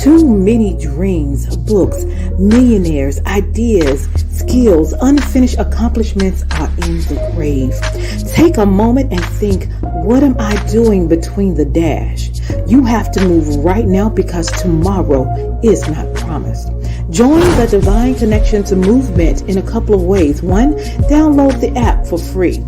Too many dreams, books, millionaires, ideas, skills, unfinished accomplishments are in the grave. Take a moment and think, what am I doing between the dash? You have to move right now because tomorrow is not promised. Join the Divine Connections movement in a couple of ways. 1, download the app for free.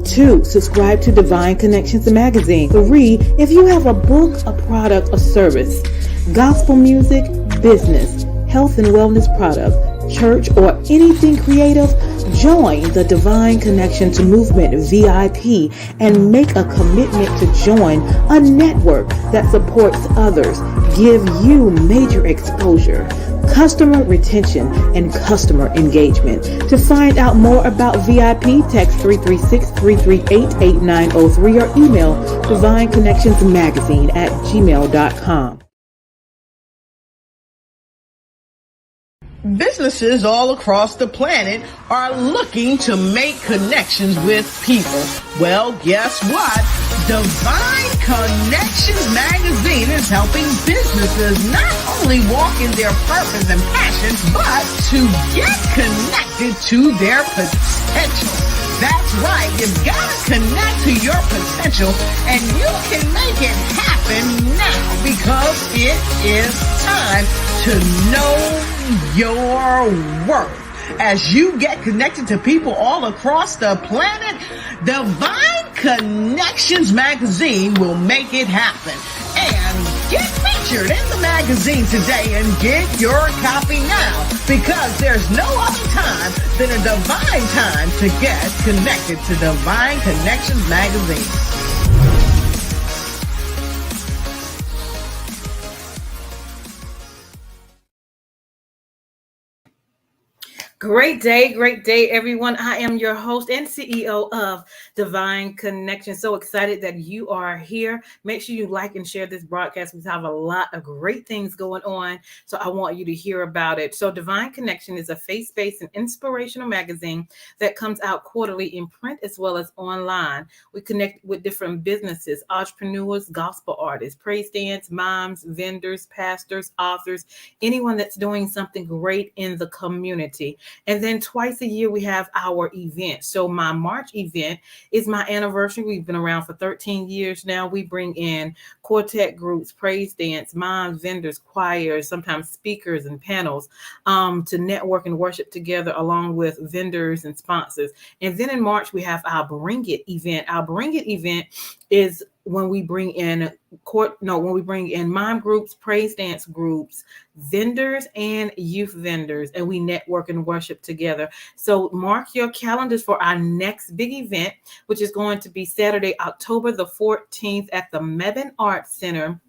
2, subscribe to Divine Connections magazine. 3, if you have a book, a product, a service, gospel music, business, health and wellness product, church, or anything creative, join the Divine Connections Movement VIP and make a commitment to join a network that supports others, give you major exposure, customer retention, and customer engagement. To find out more about VIP, text 336-338-8903 or email divineconnectionsmagazine@gmail.com. Businesses all across the planet are looking to make connections with people. Well, guess what? Divine Connections magazine is helping businesses not only walk in their purpose and passion, but to get connected to their potential. That's right. You've got to connect to your potential, and you can make it happen now because it is time to know your worth. As you get connected to people all across the planet, Divine Connections magazine will make it happen. And get featured in the magazine today and get your copy now, because there's no other time than a divine time to get connected to Divine Connections magazine. Great day, everyone. I am your host and CEO of Divine Connections. So excited that you are here. Make sure you like and share this broadcast. We have a lot of great things going on, so I want you to hear about it. So Divine Connection is a faith-based and inspirational magazine that comes out quarterly in print as well as online. We connect with different businesses, entrepreneurs, gospel artists, praise dance, moms, vendors, pastors, authors, anyone that's doing something great in the community. And then twice a year, we have our event. So my March event is my anniversary. We've been around for 13 years now. We bring in quartet groups, praise dance, moms, vendors, choirs, sometimes speakers and panels to network and worship together along with vendors and sponsors. And then in March, we have our Bring It event. Our Bring It event is when we bring in mime groups, praise dance groups, vendors, and youth vendors, and we network and worship together. So mark your calendars for our next big event, which is going to be Saturday, October the 14th at the Mebane Arts Center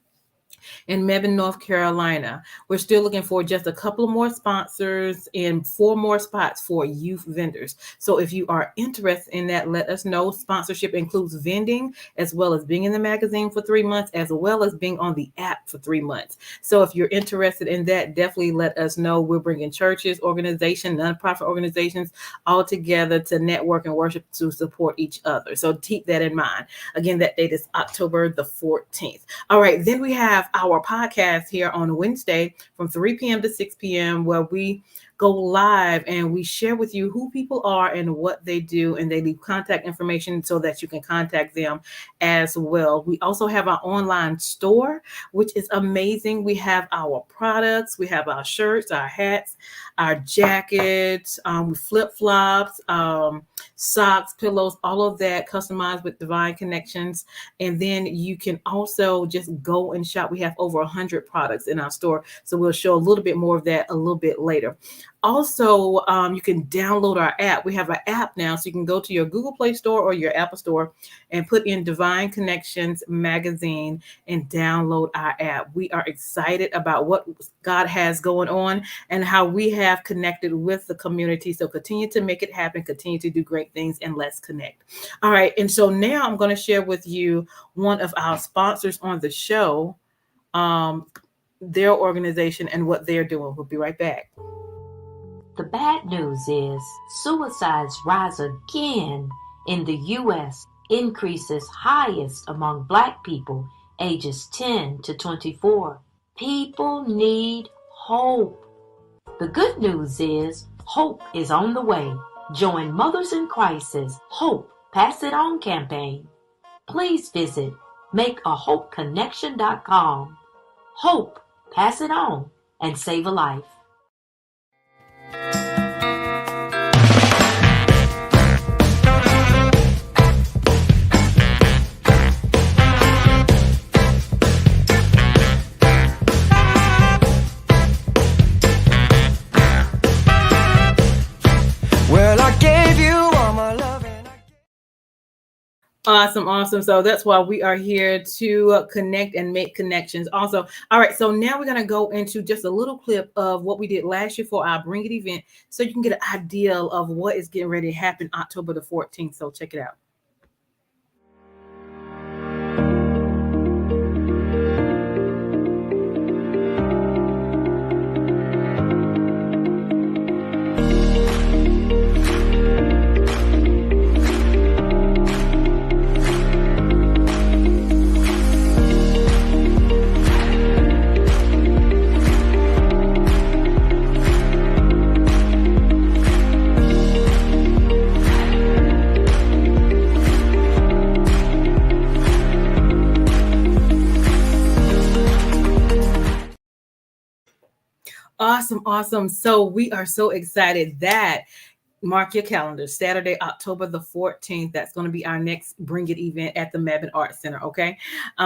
in Mebane, North Carolina. We're still looking for just a couple of more sponsors and 4 more spots for youth vendors. So if you are interested in that, let us know. Sponsorship includes vending as well as being in the magazine for 3 months, as well as being on the app for 3 months. So if you're interested in that, definitely let us know. We're bringing churches, organizations, nonprofit organizations all together to network and worship to support each other. So keep that in mind. Again, that date is October the 14th. All right, then we have our podcast here on Wednesday from 3 p.m. to 6 p.m. where we go live and we share with you who people are and what they do, and they leave contact information so that you can contact them as well. We also have our online store, which is amazing. We have our products, we have our shirts, our hats, our jackets, flip-flops, socks, pillows, all of that customized with Divine Connections. And then you can also just go and shop. We have over 100 products in our store, so we'll show a little bit more of that a little bit later. Also, you can download our app. We have an app now, so you can go to your Google Play Store or your Apple Store and put in Divine Connections magazine and download our app. We are excited about what God has going on and how we have connected with the community. So continue to make it happen, continue to do great things, and let's connect. All right, and so now I'm going to share with you one of our sponsors on the show, their organization and what they're doing. We'll be right back. The bad news is suicides rise again in the U.S., increases highest among Black people ages 10 to 24. People need hope. The good news is hope is on the way. Join Mothers in Crisis Hope Pass It On campaign. Please visit makeahopeconnection.com. Hope, pass it on, and save a life. Well, I gave you all my love and Awesome. So that's why we are here to connect and make connections. Also, all right. So now we're going to go into just a little clip of what we did last year for our Bring It event, so you can get an idea of what is getting ready to happen October the 14th. So check it out. Awesome. So we are so excited that mark your calendar, Saturday, October the 14th. That's going to be our next Bring It event at the Mebane Arts Center. Okay.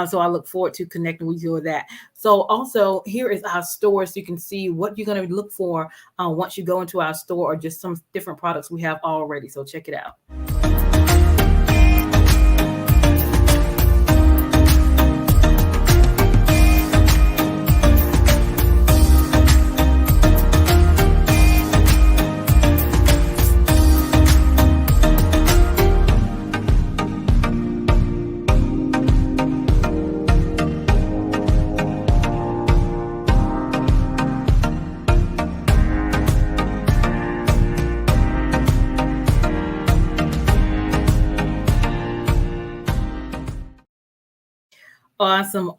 So I look forward to connecting with you with that. So also here is our store, so you can see what you're going to look for once you go into our store, or just some different products we have already. So check it out.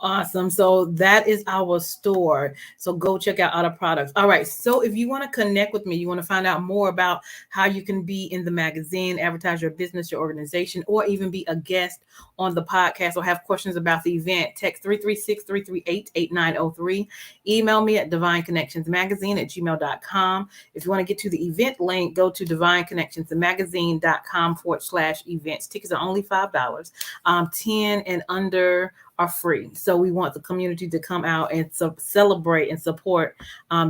Awesome. So that is our store. So go check out other products. All right. So if you want to connect with me, you want to find out more about how you can be in the magazine, advertise your business, your organization, or even be a guest on the podcast, or have questions about the event, text 336-338-8903. Email me at divineconnectionsmagazine@gmail.com. If you want to get to the event link, go to divineconnectionsmagazine.com/events. Tickets are only $5. 10 and under are free. So we want the community to come out and celebrate and support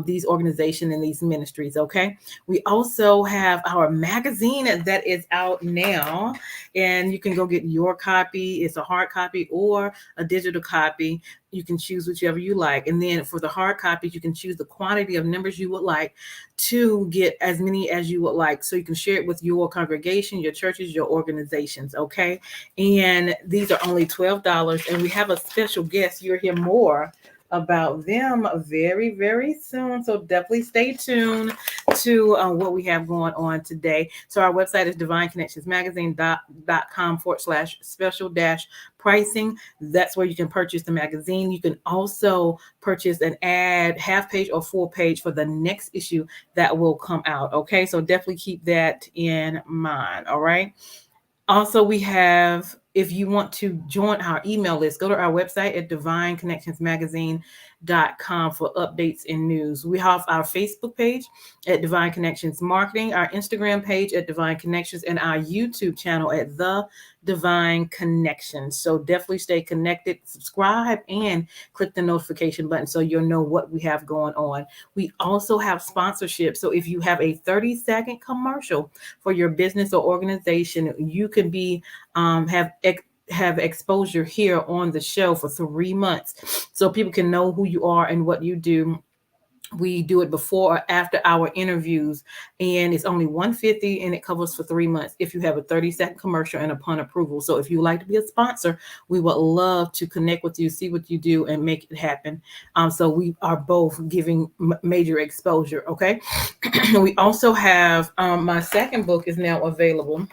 these organizations and these ministries. Okay. We also have our magazine that is out now, and you can go get your copy. It's a hard copy or a digital copy. You can choose whichever you like. And then for the hard copies, you can choose the quantity of numbers you would like to get, as many as you would like. So you can share it with your congregation, your churches, your organizations. Okay. And these are only $12. And we have a special guest. You'll hear more about them very, very soon. So definitely stay tuned to what we have going on today. So our website is divineconnectionsmagazine.com/special-pricing. That's where you can purchase the magazine. You can also purchase an ad, half page or full page, for the next issue that will come out. Okay. So definitely keep that in mind. All right. Also, we have, if you want to join our email list, go to our website at divineconnectionsmagazine.com for updates and news. We have our Facebook page at Divine Connections Marketing, our Instagram page at Divine Connections, and our YouTube channel at The Divine Connections. So definitely stay connected, subscribe, and click the notification button so you'll know what we have going on. We also have sponsorship. So if you have a 30-second commercial for your business or organization, you can be have exposure here on the show for 3 months, so people can know who you are and what you do. We do it before or after our interviews, and it's only $150, and it covers for 3 months if you have a 30-second commercial and upon approval. So if you would like to be a sponsor, we would love to connect with you, see what you do, and make it happen. So we are both giving major exposure. Okay. We also have my second book is now available.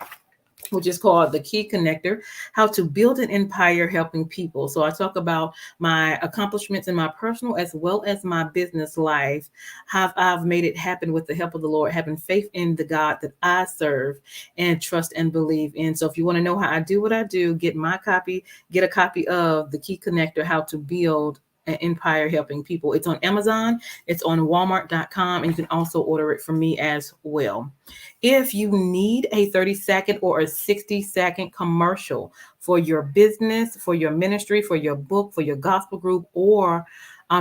which is called The Key Connector: How to Build an Empire Helping People. So I talk about my accomplishments in my personal as well as my business life, how I've made it happen with the help of the Lord, having faith in the God that I serve and trust and believe in. So if you want to know how I do what I do, get a copy of The Key Connector: How to Build an Empire Helping People. It's on Amazon, it's on Walmart.com, and you can also order it from me as well. If you need a 30-second or a 60-second commercial for your business, for your ministry, for your book, for your gospel group, or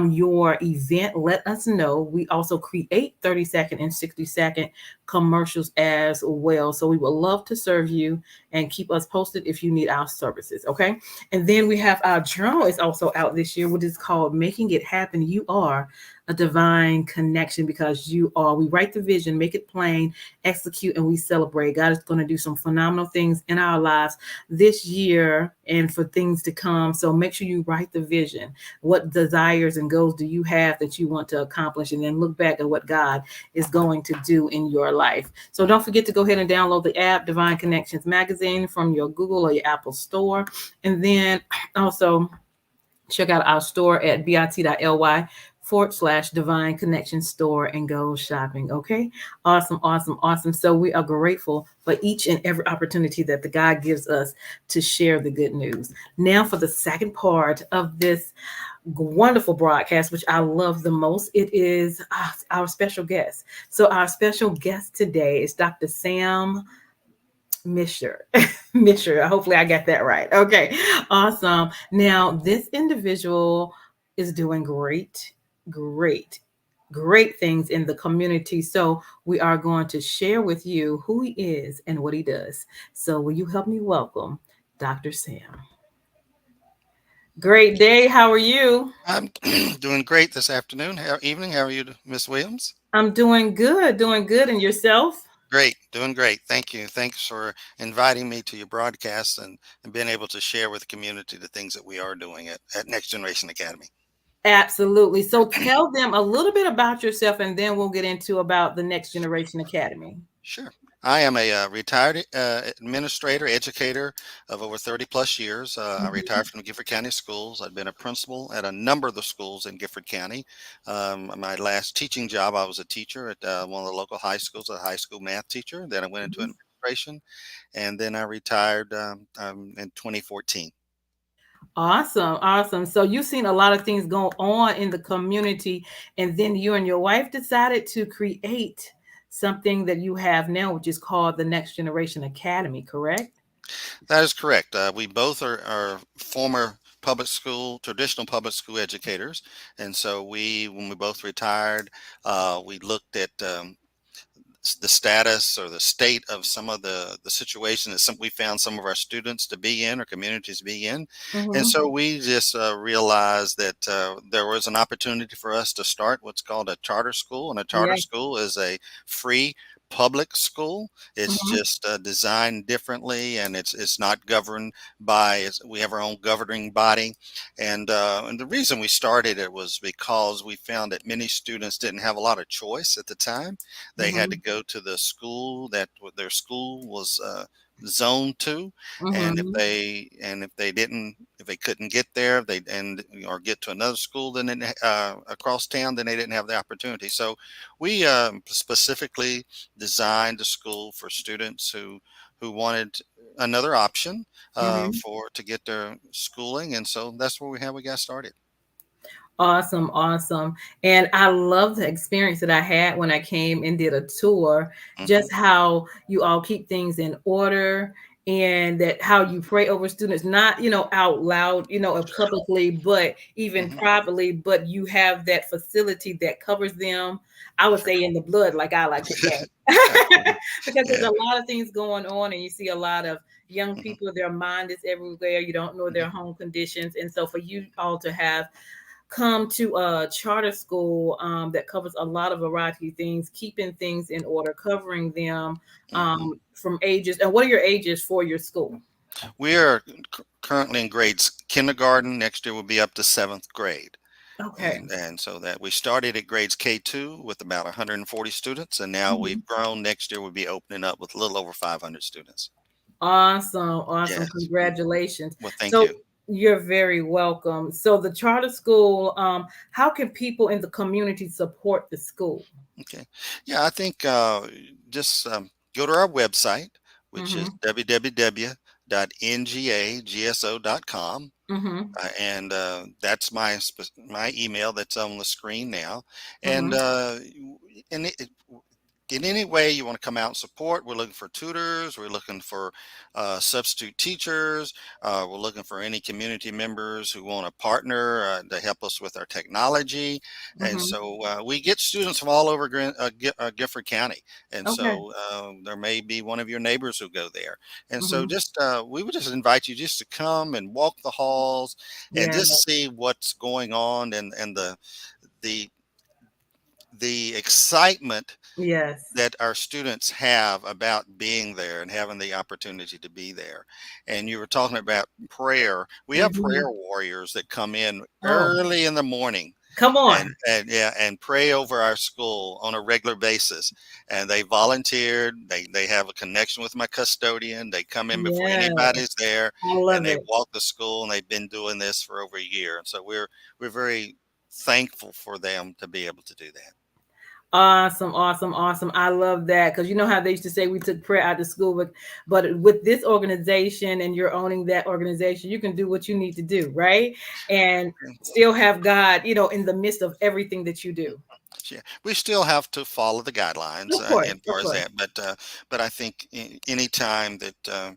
your event, let us know. We also create 30-second and 60-second commercials as well. So we would love to serve you, and keep us posted if you need our services. Okay. And then we have our journal is also out this year, which is called Making It Happen. You are a divine connection, because you are. We write the vision, make it plain, execute, and we celebrate. God is going to do some phenomenal things in our lives this year and for things to come. So make sure you write the vision. What desires and goals do you have that you want to accomplish? And then look back at what God is going to do in your life. So don't forget to go ahead and download the app, Divine Connections Magazine, from your Google or your Apple store. And then also check out our store at bit.ly/divine connection store and go shopping. Okay. Awesome. Awesome. Awesome. So we are grateful for each and every opportunity that the God gives us to share the good news. Now for the second part of this wonderful broadcast, which I love the most, it is our special guest. So our special guest today is Dr. Sam Misher. Misher. Hopefully I got that right. Okay. Awesome. Now, this individual is doing great, great things in the community. So we are going to share with you who he is and what he does. So will you help me welcome Dr. Sam? Great day. How are you? I'm doing great this afternoon. Evening. How are you, Miss Williams? I'm doing good, doing good. And yourself? Great, doing great. Thank you. Thanks for inviting me to your broadcast and being able to share with the community the things that we are doing at Next Generation Academy. Absolutely. So tell them a little bit about yourself, and then we'll get into about the Next Generation Academy. Sure. I am a retired administrator, educator of over 30 plus years. I Mhm. retired from the Gifford County Schools. I've been a principal at a number of the schools in Gifford County. My last teaching job, I was a teacher at one of the local high schools, a high school math teacher. Then I went into Mhm. administration, and then I retired in 2014. Awesome, awesome. So you've seen a lot of things go on in the community, and then you and your wife decided to create something that you have now, which is called the Next Generation Academy, correct? That is correct. We both are former traditional public school educators, and so when we both retired, we looked at the status or the state of some of the situation that we found some of our students to be in or communities to be in. And Hmm. so we just realized that there was an opportunity for us to start what's called a charter school. And a charter Yeah. school is a free public school. It's Hmm. just designed differently, and it's not governed by we have our own governing body. And the reason we started it was because we found that many students didn't have a lot of choice at the time. They had to Hmm. go to the school that their school was zoned to, and Hmm. if they couldn't get there, they and or get to another school, then across town, then they didn't have the opportunity. So we specifically designed a school for students who wanted another option Hmm. for to get their schooling, and so that's how we got started. Awesome, awesome. And I love the experience that I had when I came and did a tour, Hmm. just how you all keep things in order, and that how you pray over students, not, out loud, Sure. publicly, but even Hmm. privately, but you have that facility that covers them. I would Sure. say in the blood, like I like to say, Absolutely. because there's Yeah. a lot of things going on, and you see a lot of young Hmm. people, their mind is everywhere. You don't know their Hmm. home conditions. And so for you all to have come to a charter school that covers a lot of variety of things, keeping things in order, covering them Hmm. from ages. And what are your ages for your school? We are currently in grades kindergarten. Next year will be up to seventh grade. Okay. And so that we started at grades K2 with about 140 students, and now Mhm. we've grown. Next year we'll be opening up with a little over 500 students. Awesome, awesome. Yes. Mhm. Congratulations. Well, thank So you. you're very welcome. So the charter school, how can people in the community support the school? Okay. Yeah, I think just go to our website, which is Mm-hmm. www.ngagso.com. Mm-hmm. And that's my email that's on the screen now. And Mm-hmm. and in any way you want to come out and support, we're looking for tutors, we're looking for substitute teachers, we're looking for any community members who want to partner to help us with our technology. And Mm-hmm. so we get students from all over Gifford County. And Okay. so there may be one of your neighbors who go there. And so Mm-hmm. just we would just invite you just to come and walk the halls and Yeah. just see what's going on, and the the excitement Yes. that our students have about being there and having the opportunity to be there. And you were talking about prayer. We have Mm-hmm. prayer warriors that come in Oh, early in the morning come on. and yeah, and pray over our school on a regular basis. And they volunteered. They have a connection with my custodian. They come in before Yeah, anybody's there, I and love they it. walk the school. And they've been doing this for over a year. And so we're very thankful for them to be able to do that. Awesome, awesome, awesome. I love that because you know how they used to say we took prayer out of school, but with this organization and you're owning that organization, you can do what you need to do, right? And still have God, in the midst of everything that you do. Yeah, we still have to follow the guidelines Of course, as of far as course. that, but I think any time that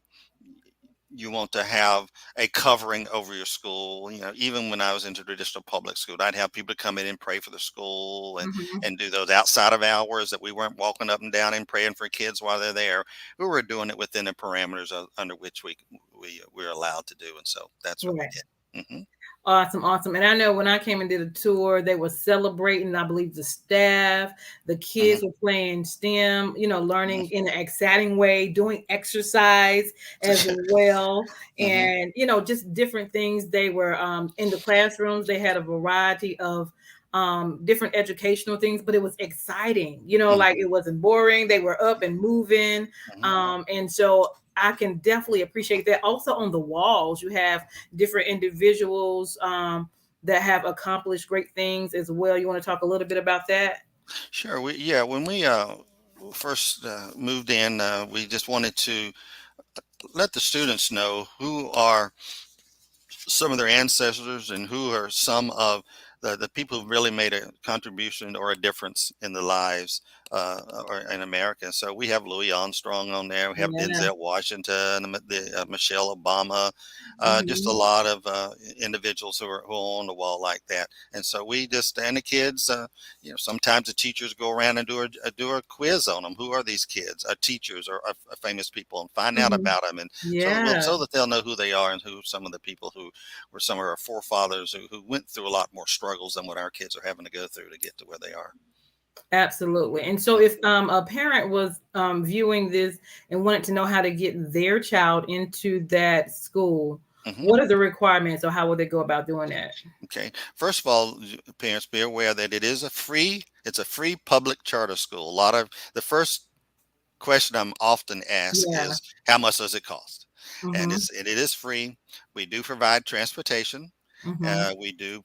you want to have a covering over your school, even when I was into traditional public school, I'd have people come in and pray for the school Hmm. and do those outside of hours that we weren't walking up and down and praying for kids while they're there. We were doing it within the parameters under which we're allowed to do, and so that's what we Right. did. Awesome, awesome. And I know when I came and did a tour, they were celebrating, I believe, the staff, the Hmm. kids were playing STEM, learning in an exciting way, doing exercise as well. Hmm. And, just different things. They were in the classrooms, they had a variety of different educational things, but it was exciting, like it wasn't boring. They were up and moving. Hmm. And so I can definitely appreciate that. Also on the walls, you have different individuals that have accomplished great things as well. You want to talk a little bit about that? Sure. When we first moved in, we just wanted to let the students know who are some of their ancestors and who are some of the people who really made a contribution or a difference in the lives or in America. So we have Louis Armstrong on there. We have Yeah. Denzel Washington, Michelle Obama, just a Hmm. lot of individuals who are on the wall like that. And so we just and the kids, sometimes the teachers go around and do a quiz on them. Who are these kids? Teachers or famous people, and find out Hmm. about them, and Yeah, so that they'll know who they are and who some of the people who were some of our forefathers who went through a lot more struggles than what our kids are having to go through to get to where they are. absolutely. And so if a parent was viewing this and wanted to know how to get their child into that school, Hmm. what are the requirements or how would they go about doing that? Okay. First of all, parents be aware that it's a free public charter school. A lot of the first question I'm often asked Yeah. is, how much does it cost? And Mm-hmm. it is free. We do provide transportation. Mm-hmm. We do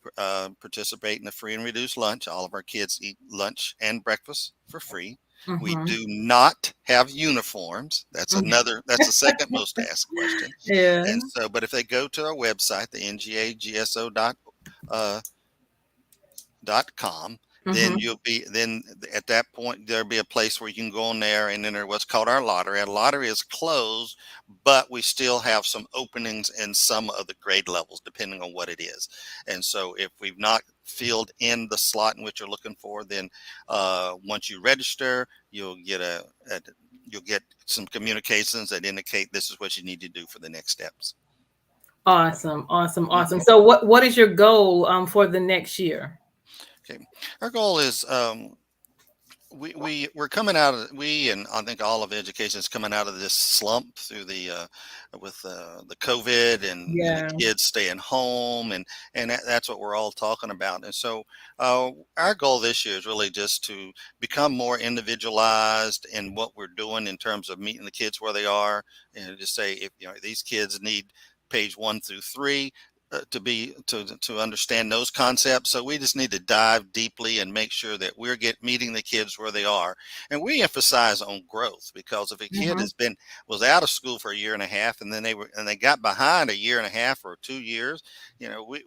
participate in the free and reduced lunch. All of our kids eat lunch and breakfast for free. We Mm-hmm. do not have uniforms. That's the second most asked question. Yeah. And so, but if they go to our website, the ngagso com, then Mm-hmm. then at that point there'll be a place where you can go on there and enter what's called our lottery. Our lottery is closed, but we still have some openings in some of the grade levels depending on what it is. And so if we've not filled in the slot in which you're looking for, then once you register, you'll get some communications that indicate this is what you need to do for the next steps. Awesome, awesome, awesome. Mhm. So what is your goal for the next year? Okay. Our goal is we're coming out of we and I think all of education is coming out of this slump through the with the COVID and the Yeah. kids staying home and that's what we're all talking about. And so our goal this year is really just to become more individualized in what we're doing in terms of meeting the kids where they are, and just say if these kids need page 1 through 3 to understand those concepts. So we just need to dive deeply and make sure that we're meeting the kids where they are. And we emphasize on growth, because if a kid Hmm. was out of school for a year and a half, and then they got behind a year and a half or 2 years,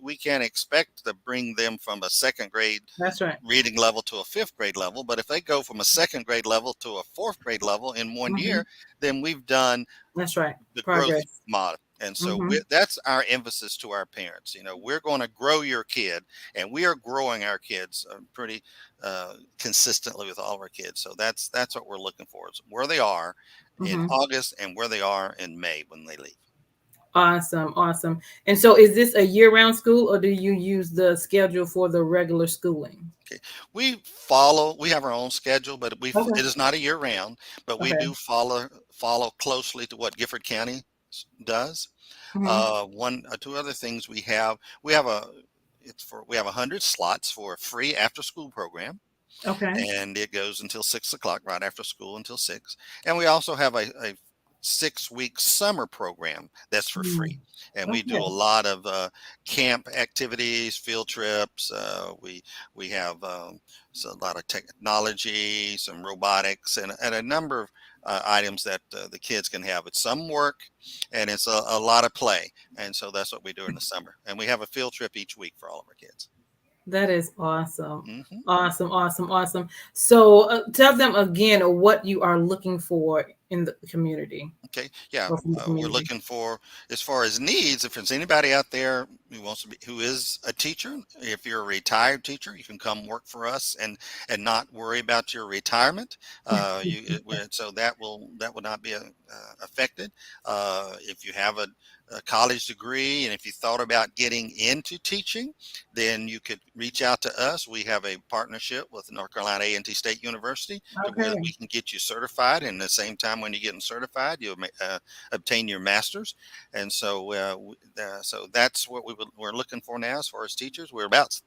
we can't expect to bring them from a second grade That's right. reading level to a fifth grade level. But if they go from a second grade level to a fourth grade level in one Hmm. year, then we've done That's right. the growth Progress. model. And so Hmm. that's our emphasis to our parents. We're going to grow your kid, and we are growing our kids pretty consistently with all of our kids. So that's what we're looking for, is where they are in Hmm. August and where they are in May when they leave. Awesome. Awesome. And so is this a year-round school, or do you use the schedule for the regular schooling? Okay. We have our own schedule, but Okay. it is not a year round, but we Okay. do follow closely to what Gifford County does. Hmm. Two other things we have 100 slots for a free after school program, Okay. and it goes until 6 o'clock, right after school until 6. And we also have a 6 week summer program that's for Mm. free. And we do Okay. a lot of camp activities, field trips. We have a lot of technology, some robotics, and a number of items that the kids can have. It's some work, and it's a lot of play. And so that's what we do in the summer. And we have a field trip each week for all of our kids. That is awesome. Hmm. Awesome. Awesome. Awesome. So tell them again what you are looking for in the community, Okay, yeah, or from the we're community. looking for, as far as needs, if there's anybody out there who is a teacher, if you're a retired teacher, you can come work for us and not worry about your retirement. So that will not be affected. If you have a college degree, and if you thought about getting into teaching, then you could reach out to us. We have a partnership with North Carolina A&T State University to where Okay. we can get you certified. And at the same time, when you're getting certified, you'll obtain your master's. And so that's what we're looking for now as far as teachers. We're about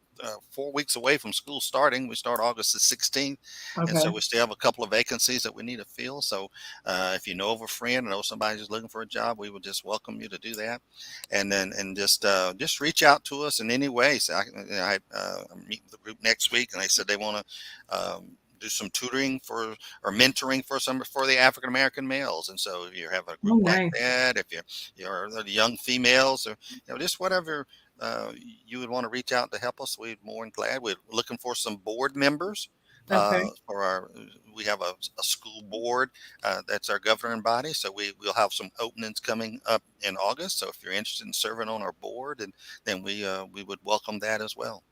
4 weeks away from school starting. We start August the 16th. And Okay. so we still have a couple of vacancies that we need to fill. So if you know of a friend or know somebody who's looking for a job, we would just welcome you to do that. And just reach out to us in any way. So I'm meeting with the group next week, and they said they want to do some tutoring or mentoring for the African American males. And so if you have a Oh, group like nice. that, if you're the young females, or just whatever uh, you would want to reach out to help us, we'd more than glad. We're looking for some board members. Okay. We have a school board that's our governing body, so we'll have some openings coming up in August. So if you're interested in serving on our board, and then we would welcome that as well.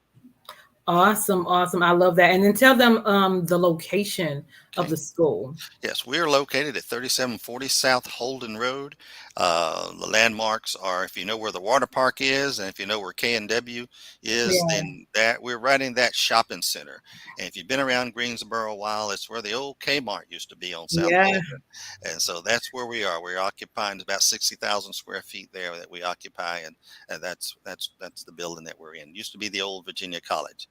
Awesome. Awesome. I love that. And then tell them the location of Okay. the school. Yes, we are located at 3740 South Holden Road. The landmarks are, if you know where the water park is, and if you know where K&W is, Yeah. then that we're right in that shopping center. And if you've been around Greensboro a while, it's where the old Kmart used to be on South Yeah. Holden. And so that's where we are. We're occupying about 60,000 square feet there that we occupy, and that's the building that we're in. Used to be the old Virginia College.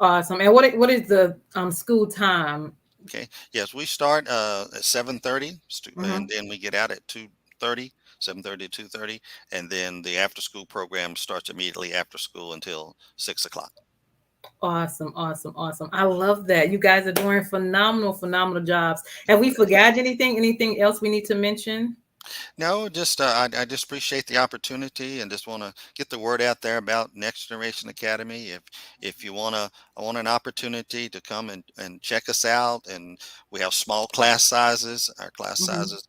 Awesome. And what is the school time? Okay. Yes, we start at 7:30, Hmm. and then we get out at 2:30, 7:30 to 2:30, and then the after school program starts immediately after school until 6 o'clock. Awesome. Awesome. Awesome. I love that. You guys are doing phenomenal, phenomenal jobs. Have we forgot anything? Anything else we need to mention? No, just I just appreciate the opportunity, and just want to get the word out there about Next Generation Academy. If you want an opportunity to come and check us out, and we have small class sizes. Our class Hmm. sizes,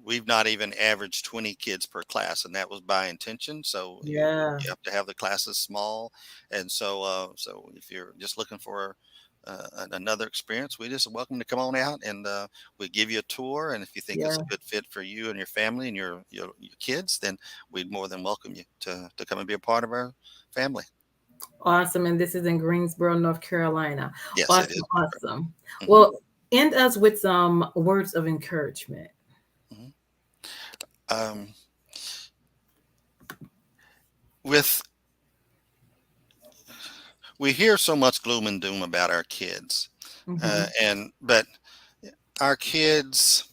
we've not even averaged 20 kids per class, and that was by intention. So Yeah. you have to have the classes small, and so if you're just looking for another experience, we just welcome to come on out, and we give you a tour. And if you think it's Yeah. a good fit for you and your family and your kids, then we'd more than welcome you to come and be a part of our family. Awesome. And this is in Greensboro, North Carolina. Yes, it Awesome. is. Awesome. Mhm, Well, end us with some words of encouragement. mhm. Um, with we hear so much gloom and doom about our kids, Hmm. and but our kids,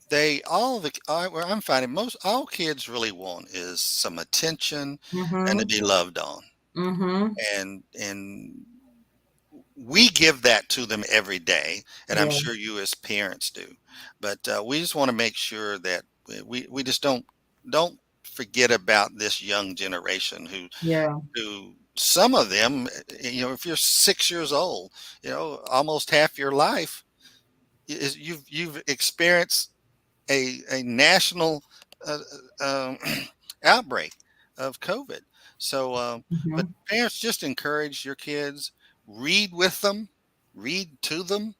they all the where I'm finding most all kids really want is some attention and to Hmm. be loved on, Hmm. and we give that to them every day, and I'm Yeah. sure you as parents do. But we just want to make sure that we just don't forget about this young generation Yeah. who some of them, if you're 6 years old, almost half your life is you've experienced a national uh, outbreak of COVID. So, but Hmm. parents, just encourage your kids, read with them, read to them,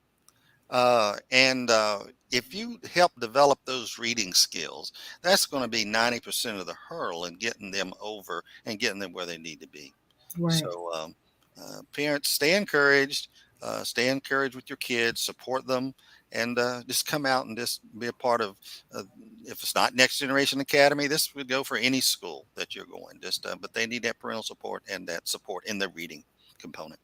and if you help develop those reading skills, that's going to be 90% of the hurdle in getting them over and getting them where they need to be. Right. So, parents, stay encouraged with your kids, support them, and just come out and just be a part of. Uh, if it's not Next Generation Academy, this would go for any school that you're going. But they need that parental support and that support in the reading component.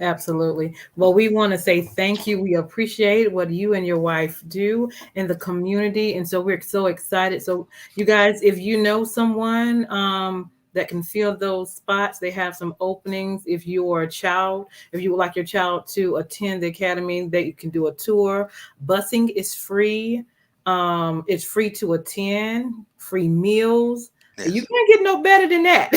Absolutely. Well, we want to say thank you. We appreciate what you and your wife do in the community. And so we're so excited. So, you guys, if you know someone that can fill those spots, they have some openings. If you are a child, if you would like your child to attend the academy, that you can do a tour. Busing is free. It's free to attend, free meals. You Yes. can't get no better than that.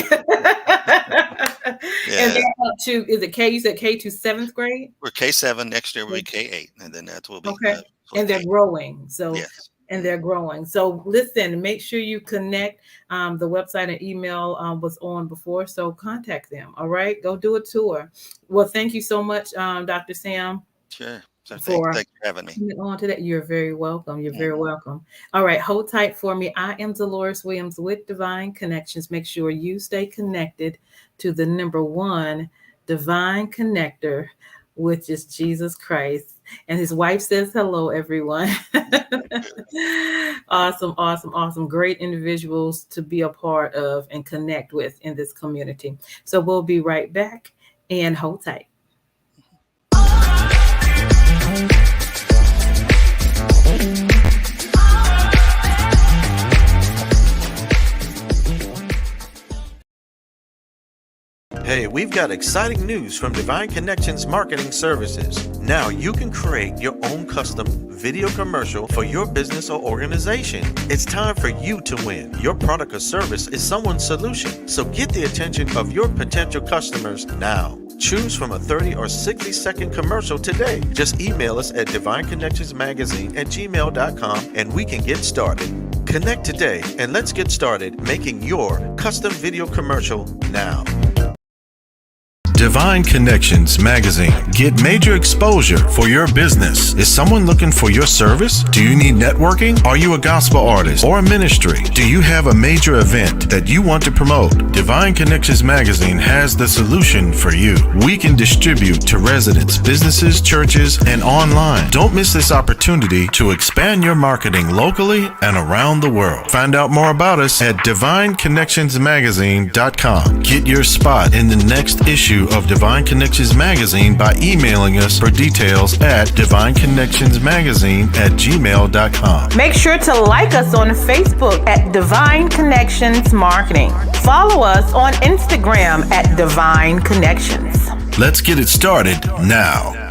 And Yeah. they're up to, is it K? You said K to seventh grade? We're K7. Next year will be K8, and then that will be Okay. And they're K. growing. So, Yes. and Mhm. they're growing. So listen, make sure you connect. The website and email was on before. So contact them. All right. Go do a tour. Well, thank you so much, Dr. Sam, Sure. So for thanks for having me. coming on to that. You're very welcome. You're very Mhm. welcome. All right. Hold tight for me. I am Deloris Williams with Divine Connections. Make sure you stay connected to the number one divine connector, which is Jesus Christ. And his wife says hello, everyone. Awesome, awesome, awesome. Great individuals to be a part of and connect with in this community. So we'll be right back and hold tight. Hey, we've got exciting news from Divine Connections Marketing Services. Now you can create your own custom video commercial for your business or organization. It's time for you to win. Your product or service is someone's solution. So get the attention of your potential customers now. Choose from a 30 or 60-second commercial today. Just email us at divineconnectionsmagazine@gmail.com and we can get started. Connect today and let's get started making your custom video commercial now. Divine Connections Magazine. Get major exposure for your business. Is someone looking for your service? Do you need networking? Are you a gospel artist or a ministry? Do you have a major event that you want to promote? Divine Connections Magazine has the solution for you. We can distribute to residents, businesses, churches, and online. Don't miss this opportunity to expand your marketing locally and around the world. Find out more about us at divineconnectionsmagazine.com. Get your spot in the next issue of Divine Connections Magazine by emailing us for details at divineconnectionsmagazine@gmail.com. Make sure to like us on Facebook at Divine Connections Marketing. Follow us on Instagram at Divine Connections. Let's get it started now.